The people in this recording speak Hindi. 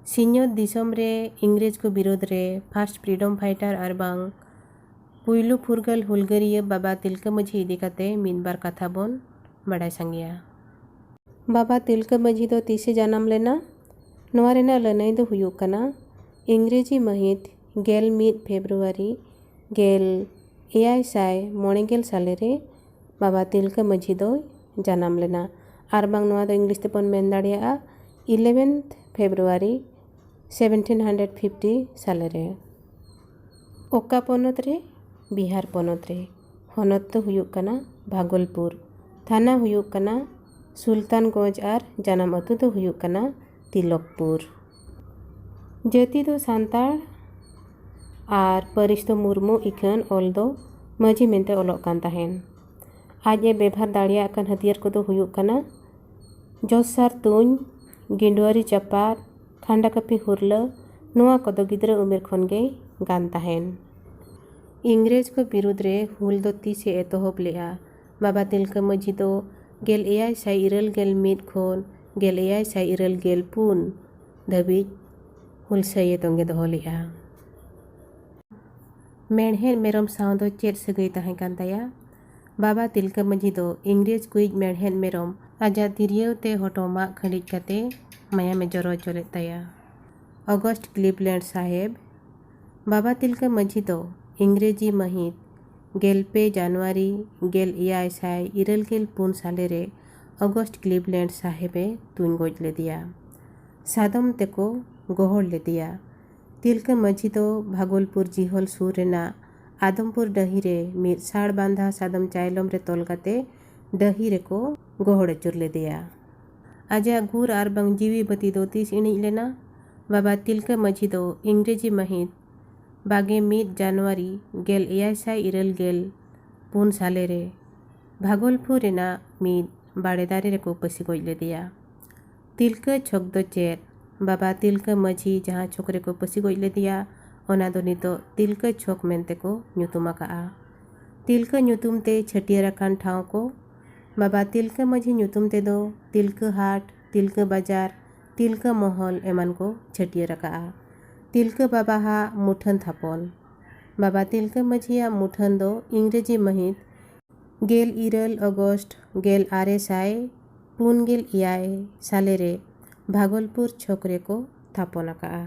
सिᱧᱚᱛ दिसोम रे इंग्रेज को विरोध रे फार्स्ट फ्रीडम फाइटर और बांग पुइलु फुरगल हुलगरिया बाबा तिलका माझी इदी काते मिदबार कथा बोन बड़ाय सांगिया। बाबा तिलका माझी दो तीसे जन्म लेना नोआ रेना लनाई दो हुयुग कना इंग्रेजी महित गेल मिद फेब्रुआरी गेल एआई साय मोणेगेल साले रे बाबा तिलका माझी दो जन्म लेना और बांग नोआ दो इंग्लिश ते पन मेन दाड़ियागा 11 फेब्रुआरी 1750 साले रे। ओका पोनत रे बिहार पोनत रे होनत तो हुयुग कना भागलपुर थाना हुयुग कना सुल्तानगंज और जन्म अतु तो हुयुग कना तिलकपुर। जाति दो सांताड़ और परिस दो मुर्मू इखन ओल दो माझी मेनते ओलोग कान ताहेन। आज ए बेभार दाड़िया कान हथियार को दो हुयुग कना जोसार तुंज गिंडवारी चपात खांडा कापी हुरला नोआ को दो गिद्रा उमेर खन गे गान ताहेन। इंग्रेज को विरुद्ध रे हुल दो तीसे एतोहब लेआ बाबा तिलका माझी दो गेल एआई साय इरल गेल मिद खन गेल एआई साय इरल गेल पुन धाबिज हुल साये तोंगे दोहो लेआ। मेणहेन मेरम साव दो चेद सगै ताहें कान ताया बाबा तिलका माझी दो इंग्रेज कुइज मेणहेन मेरम आजा तिरियाव ते हटोमा खंडिज काते माया में जरो चलेत ताया। अगस्ट क्लिवलैंड साहेब बाबा तिलका माझी दो इंग्रेजी महित गेलपे जनवरी गेल एआई साय इरल गेल पुन साले रे अगस्ट क्लिवलैंड साहेबे तुन गोज लेदिया सादम तेको गोहड़ लेदिया। तिलका माझी दो भागलपुर जिहल सुर रेना आदमपुर डही रे मिद साड़ बांधा सादम चायलम रे तोल काते डही रे को गोहड़ अचुर लेदिया। आजा गुर और बांग जीवी बती दो तीस इनिज लेना बाबा तिलका माझी दो इंग्रेजी महित बागे मिद जनवरी गेल एआई साय इरल गेल पुन साले रे भागलपुर रेना मिद बाड़ेदारे रे को पसी गोज लेदिया। तिलका छक दो चेद बाबा तिलका माझी जहाँ छोकरे को पसी गोज लेदिया ओना दो नितो तिलका छक मेनते को ᱧᱩᱛᱩᱢ आकाआ। तिलका ᱧᱩᱛᱩᱢ ते छटियार अकान ठाव को बाबा तिलका माझी ᱧᱩᱛᱩᱢ ते दो तिलका हाट तिलका बाजार तिलका महल एमान को छटियार आकाआ। तिलका बाबा हा मुठन थापन बाबा तिलका माझिया मुठन दो इंग्रेजी महित गेल इरल अगस्ट गेल आरे साय पुन गेल एआई साले रे भागलपुर छोकरे को थापन आकाआ।